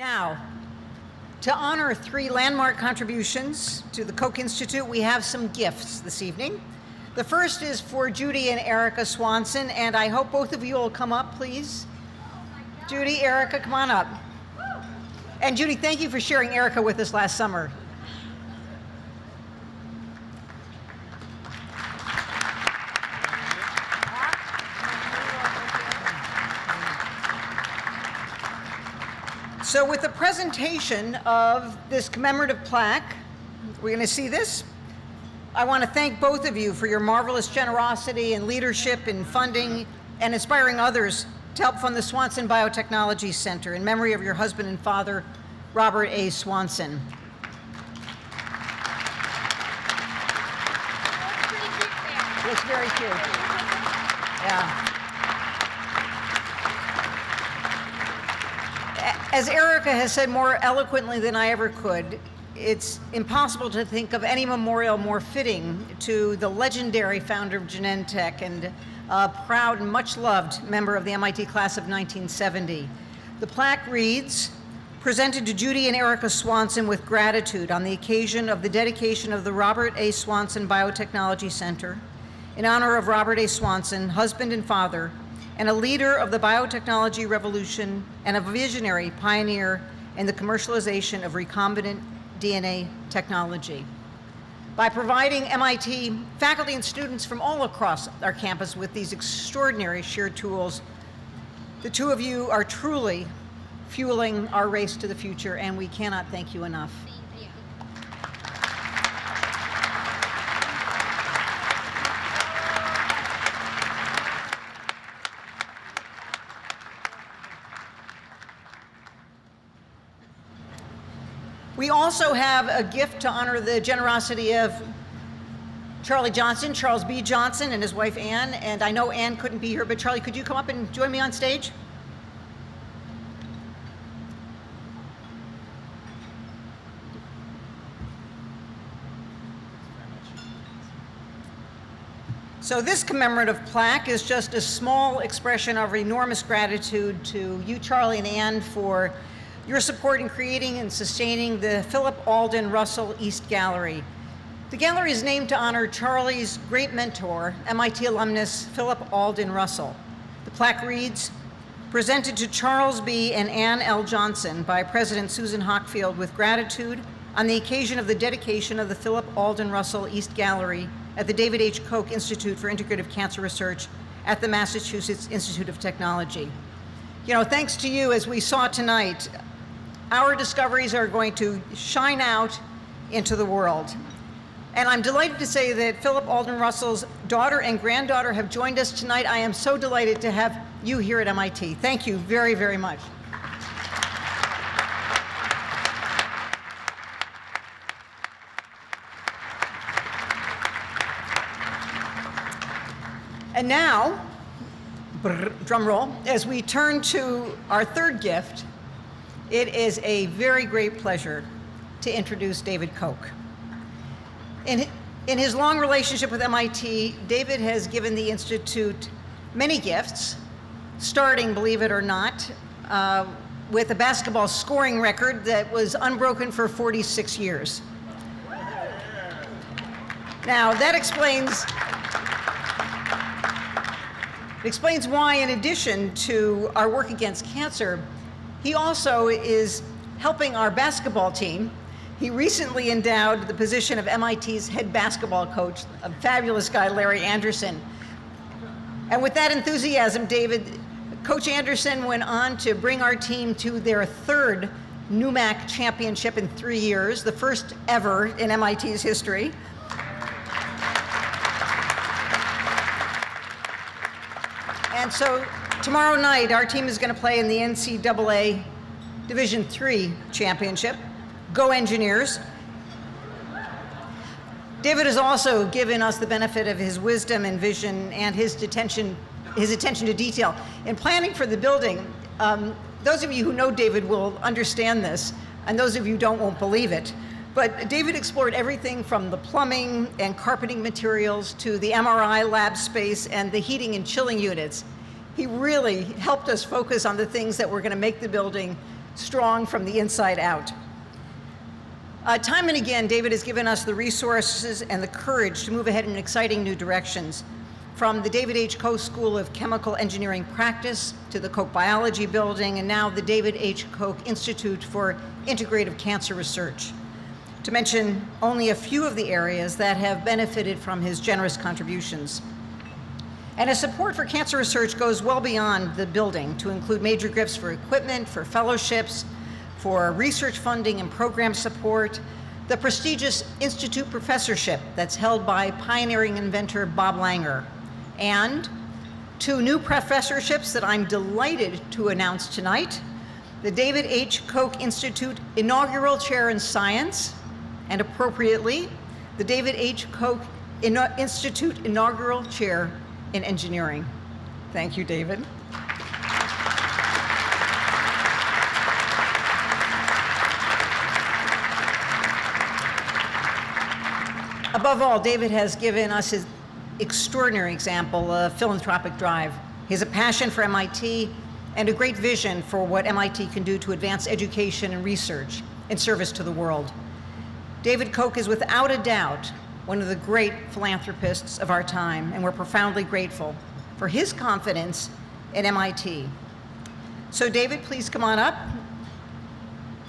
Now, to honor 3 landmark contributions to the Koch Institute, we have some gifts this evening. The first is for Judy and Erica Swanson, and I hope both of you will come up, please. Judy, Erica, come on up. And Judy, thank you for sharing Erica with us last summer. So with the presentation of this commemorative plaque, we're going to see this. I want to thank both of you for your marvelous generosity and leadership in funding and inspiring others to help fund the Swanson Biotechnology Center in memory of your husband and father, Robert A. Swanson. Looks very cute. Yeah. As Erica has said more eloquently than I ever could, it's impossible to think of any memorial more fitting to the legendary founder of Genentech and a proud and much loved member of the MIT class of 1970. The plaque reads, "Presented to Judy and Erica Swanson with gratitude on the occasion of the dedication of the Robert A. Swanson Biotechnology Center in honor of Robert A. Swanson, husband and father, and a leader of the biotechnology revolution and a visionary pioneer in the commercialization of recombinant DNA technology. By providing MIT faculty and students from all across our campus with these extraordinary shared tools, the two of you are truly fueling our race to the future, and we cannot thank you enough." We also have a gift to honor the generosity of Charlie Johnson, Charles B. Johnson, and his wife Ann. And I know Ann couldn't be here, but Charlie, could you come up and join me on stage? So this commemorative plaque is just a small expression of enormous gratitude to you, Charlie and Ann, for your support in creating and sustaining the Philip Alden Russell East Gallery. The gallery is named to honor Charlie's great mentor, MIT alumnus Philip Alden Russell. The plaque reads, "Presented to Charles B. and Ann L. Johnson by President Susan Hockfield with gratitude on the occasion of the dedication of the Philip Alden Russell East Gallery at the David H. Koch Institute for Integrative Cancer Research at the Massachusetts Institute of Technology." You know, thanks to you, as we saw tonight, our discoveries are going to shine out into the world. And I'm delighted to say that Philip Alden Russell's daughter and granddaughter have joined us tonight. I am so delighted to have you here at MIT. Thank you very, very much. And now, drum roll, as we turn to our third gift, it is a very great pleasure to introduce David Koch. In his long relationship with MIT, David has given the Institute many gifts, starting, believe it or not, with a basketball scoring record that was unbroken for 46 years. Now, that explains why, in addition to our work against cancer, he also is helping our basketball team. He recently endowed the position of MIT's head basketball coach, a fabulous guy, Larry Anderson. And with that enthusiasm, Coach Anderson went on to bring our team to their 3rd NUMAC championship in 3 years, the first ever in MIT's history. And so tomorrow night, our team is going to play in the NCAA Division III championship. Go Engineers. David has also given us the benefit of his wisdom and vision and his attention to detail. In planning for the building, those of you who know David will understand this, and those of you who don't won't believe it. But David explored everything from the plumbing and carpeting materials to the MRI lab space and the heating and chilling units. He really helped us focus on the things that were going to make the building strong from the inside out. Time and again, David has given us the resources and the courage to move ahead in exciting new directions, from the David H. Koch School of Chemical Engineering Practice to the Koch Biology Building, and now the David H. Koch Institute for Integrative Cancer Research, to mention only a few of the areas that have benefited from his generous contributions. And his support for cancer research goes well beyond the building, to include major gifts for equipment, for fellowships, for research funding and program support, the prestigious Institute Professorship that's held by pioneering inventor Bob Langer, and 2 new professorships that I'm delighted to announce tonight: the David H. Koch Institute Inaugural Chair in Science, and appropriately, the David H. Koch Institute Inaugural Chair in Engineering. Thank you, David. Above all, David has given us his extraordinary example of philanthropic drive. He has a passion for MIT and a great vision for what MIT can do to advance education and research in service to the world. David Koch is without a doubt one of the great philanthropists of our time, and we're profoundly grateful for his confidence in MIT. So David, please come on up.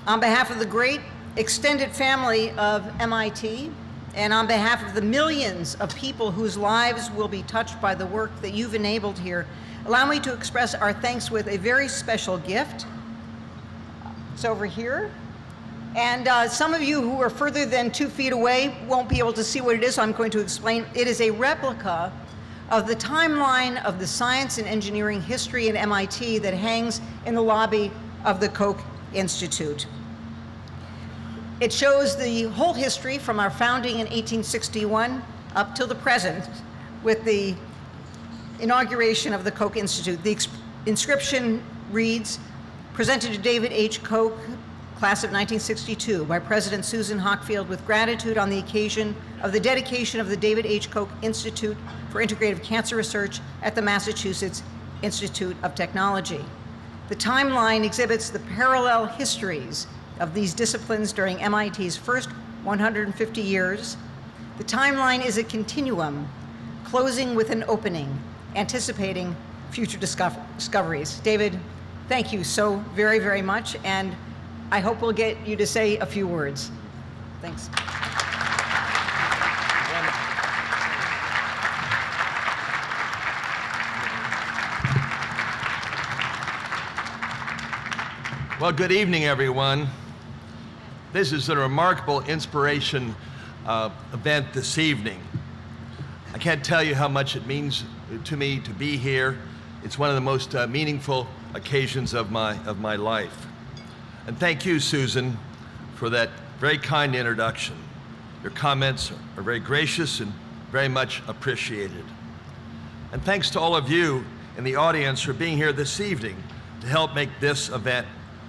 On behalf of the great extended family of MIT, and on behalf of the millions of people whose lives will be touched by the work that you've enabled here, allow me to express our thanks with a very special gift. It's over here. And some of you who are further than 2 feet away won't be able to see what it is, so I'm going to explain. It is a replica of the timeline of the science and engineering history at MIT that hangs in the lobby of the Koch Institute. It shows the whole history from our founding in 1861 up till the present, with the inauguration of the Koch Institute. The inscription reads, "Presented to David H. Koch, class of 1962, by President Susan Hockfield, with gratitude on the occasion of the dedication of the David H. Koch Institute for Integrative Cancer Research at the Massachusetts Institute of Technology." The timeline exhibits the parallel histories of these disciplines during MIT's first 150 years. The timeline is a continuum, closing with an opening, anticipating future discoveries. David, thank you so very, very much, and I hope we'll get you to say a few words. Thanks. Well, good evening, everyone. This is a remarkable inspiration event this evening. I can't tell you how much it means to me to be here. It's one of the most meaningful occasions of my life. And thank you, Susan, for that very kind introduction. Your comments are very gracious and very much appreciated. And thanks to all of you in the audience for being here this evening to help make this event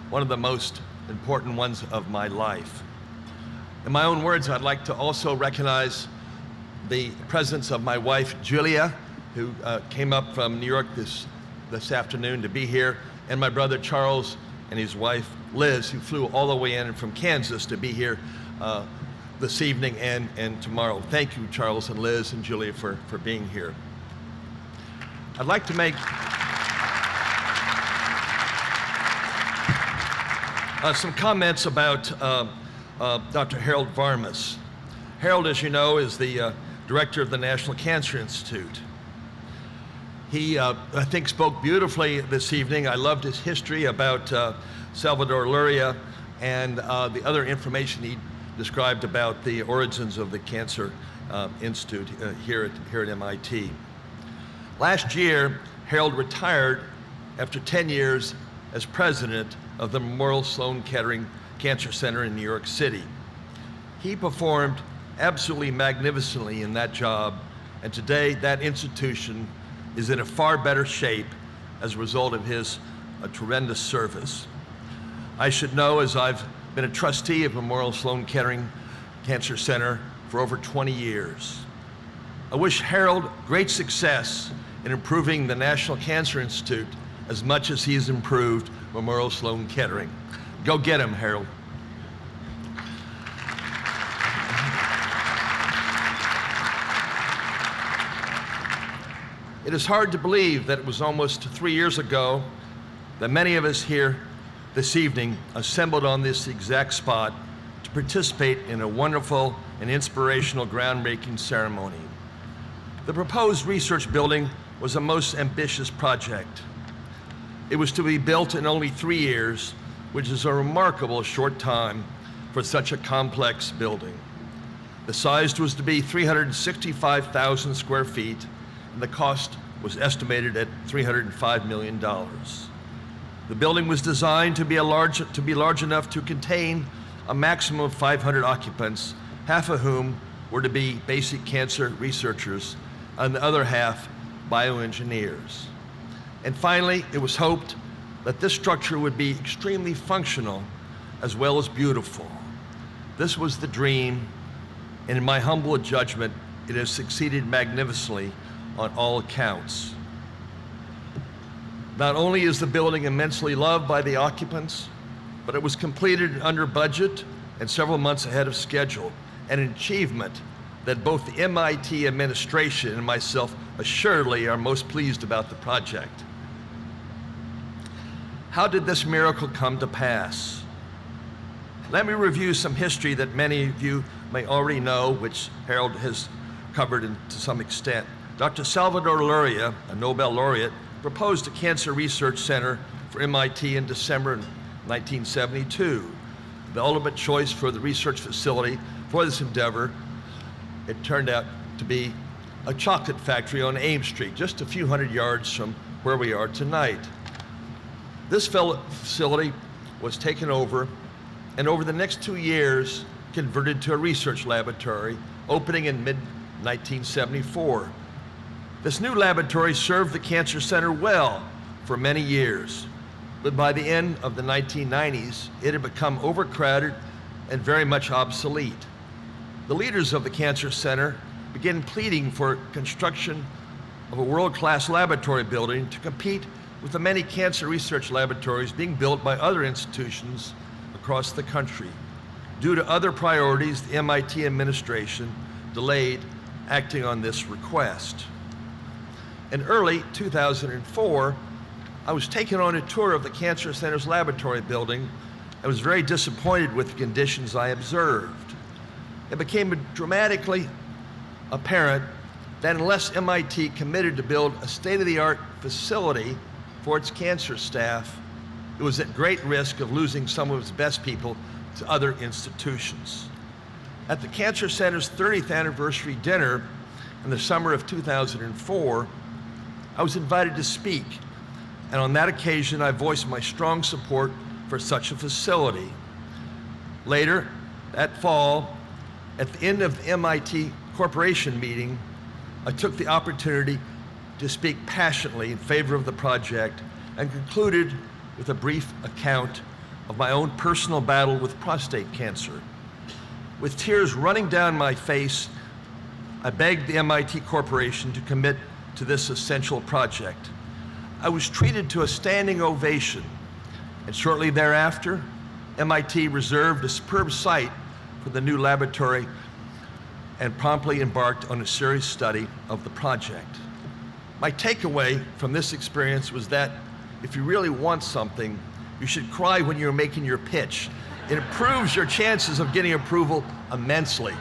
one of the most important ones of my life. In my own words, I'd like to also recognize the presence of my wife, Julia, who came up from New York this afternoon to be here, and my brother, Charles, and his wife, Liz, who flew all the way in from Kansas to be here this evening and tomorrow. Thank you, Charles and Liz and Julia, for being here. I'd like to make some comments about Dr. Harold Varmus. Harold, as you know, is the director of the National Cancer Institute. He, I think, spoke beautifully this evening. I loved his history about Salvador Luria and the other information he described about the origins of the Cancer Institute here at MIT. Last year, Harold retired after 10 years as president of the Memorial Sloan Kettering Cancer Center in New York City. He performed absolutely magnificently in that job, and today that institution is in a far better shape as a result of his tremendous service. I should know, as I've been a trustee of Memorial Sloan Kettering Cancer Center for over 20 years. I wish Harold great success in improving the National Cancer Institute as much as he's improved Memorial Sloan Kettering. Go get him, Harold. It is hard to believe that it was almost 3 years ago that many of us here this evening assembled on this exact spot to participate in a wonderful and inspirational groundbreaking ceremony. The proposed research building was a most ambitious project. It was to be built in only 3 years, which is a remarkable short time for such a complex building. The size was to be 365,000 square feet, and the cost was estimated at $305 million. The building was designed to be large enough to contain a maximum of 500 occupants, half of whom were to be basic cancer researchers, and the other half bioengineers. And finally, it was hoped that this structure would be extremely functional as well as beautiful. This was the dream, and in my humble judgment, it has succeeded magnificently on all accounts. Not only is the building immensely loved by the occupants, but it was completed under budget and several months ahead of schedule, an achievement that both the MIT administration and myself assuredly are most pleased about the project. How did this miracle come to pass? Let me review some history that many of you may already know, which Harold has covered to some extent. Dr. Salvador Luria, a Nobel laureate, proposed a cancer research center for MIT in December 1972. The ultimate choice for the research facility for this endeavor, it turned out to be a chocolate factory on Ames Street, just a few hundred yards from where we are tonight. This facility was taken over, and over the next 2 years, converted to a research laboratory, opening in mid-1974. This new laboratory served the Cancer Center well for many years, but by the end of the 1990s, it had become overcrowded and very much obsolete. The leaders of the Cancer Center began pleading for construction of a world-class laboratory building to compete with the many cancer research laboratories being built by other institutions across the country. Due to other priorities, the MIT administration delayed acting on this request. In early 2004, I was taken on a tour of the Cancer Center's laboratory building and was very disappointed with the conditions I observed. It became dramatically apparent that unless MIT committed to build a state-of-the-art facility for its cancer staff, it was at great risk of losing some of its best people to other institutions. At the Cancer Center's 30th anniversary dinner in the summer of 2004, I was invited to speak, and on that occasion I voiced my strong support for such a facility. Later that fall, at the end of the MIT Corporation meeting, I took the opportunity to speak passionately in favor of the project and concluded with a brief account of my own personal battle with prostate cancer. With tears running down my face, I begged the MIT Corporation to commit to this essential project. I was treated to a standing ovation, and shortly thereafter, MIT reserved a superb site for the new laboratory and promptly embarked on a serious study of the project. My takeaway from this experience was that if you really want something, you should cry when you're making your pitch. It improves your chances of getting approval immensely.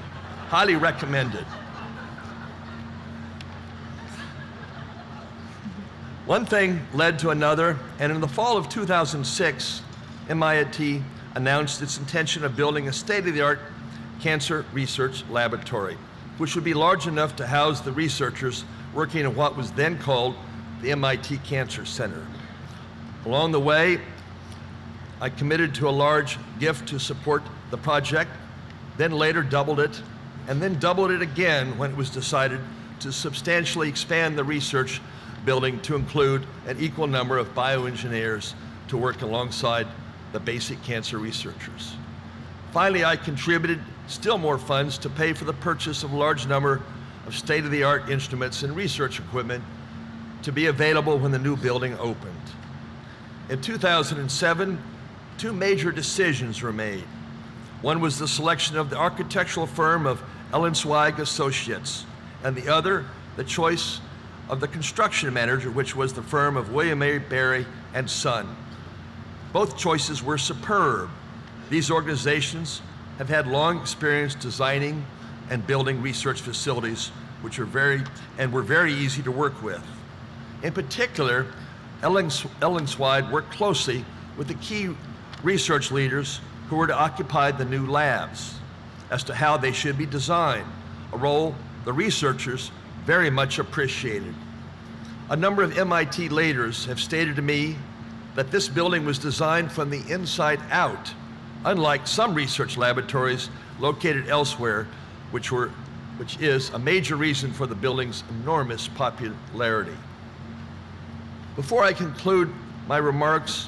Highly recommended. One thing led to another, and in the fall of 2006, MIT announced its intention of building a state-of-the-art cancer research laboratory, which would be large enough to house the researchers working in what was then called the MIT Cancer Center. Along the way, I committed to a large gift to support the project, then later doubled it, and then doubled it again when it was decided to substantially expand the research building to include an equal number of bioengineers to work alongside the basic cancer researchers. Finally, I contributed still more funds to pay for the purchase of a large number of state-of-the-art instruments and research equipment to be available when the new building opened. In 2007, two major decisions were made. One was the selection of the architectural firm of Ellensweig Associates, and the other, the choice of the construction manager, which was the firm of William A. Barry and Son. Both choices were superb. These organizations have had long experience designing and building research facilities, which were very easy to work with. In particular, Ellensweig worked closely with the key research leaders who were to occupy the new labs as to how they should be designed, a role the researchers very much appreciated. A number of MIT leaders have stated to me that this building was designed from the inside out, unlike some research laboratories located elsewhere, which is a major reason for the building's enormous popularity. Before I conclude my remarks,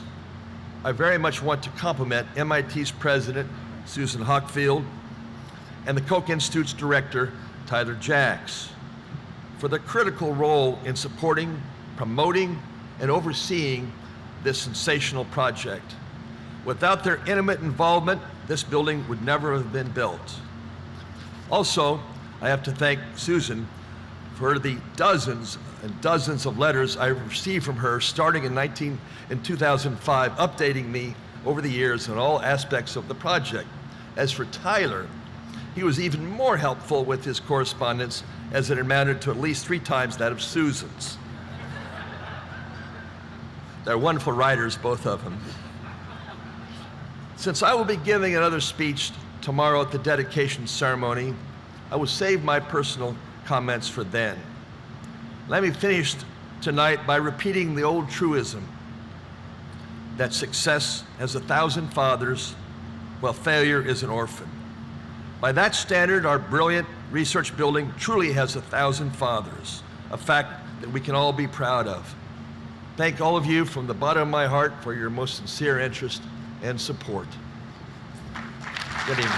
I very much want to compliment MIT's president, Susan Hockfield, and the Koch Institute's director, Tyler Jacks, for their critical role in supporting, promoting, and overseeing this sensational project. Without their intimate involvement, this building would never have been built. Also, I have to thank Susan for the dozens and dozens of letters I received from her starting in 2005, updating me over the years on all aspects of the project. As for Tyler, he was even more helpful with his correspondence, as it amounted to at least 3 times that of Susan's. They're wonderful writers, both of them. Since I will be giving another speech tomorrow at the dedication ceremony, I will save my personal comments for then. Let me finish tonight by repeating the old truism that success has 1,000 fathers, while failure is an orphan. By that standard, our brilliant research building truly has 1,000 fathers, a fact that we can all be proud of. Thank all of you from the bottom of my heart for your most sincere interest and support. Good evening.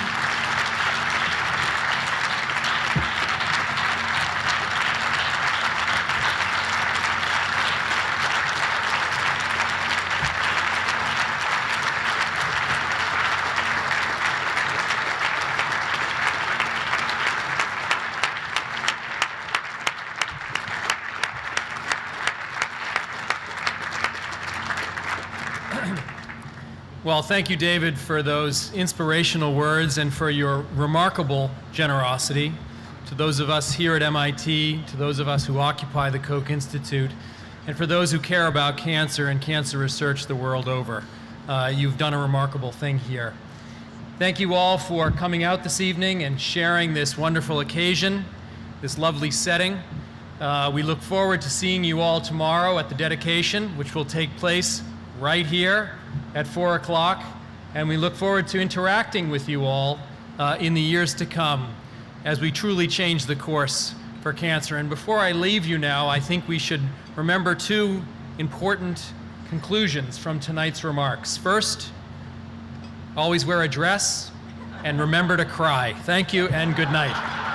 Well, thank you, David, for those inspirational words and for your remarkable generosity to those of us here at MIT, to those of us who occupy the Koch Institute, and for those who care about cancer and cancer research the world over. You've done a remarkable thing here. Thank you all for coming out this evening and sharing this wonderful occasion, this lovely setting. We look forward to seeing you all tomorrow at the dedication, which will take place right here at 4 o'clock, and we look forward to interacting with you all in the years to come as we truly change the course for cancer. And before I leave you now, I think we should remember 2 important conclusions from tonight's remarks. First, always wear a dress, and remember to cry. Thank you and good night.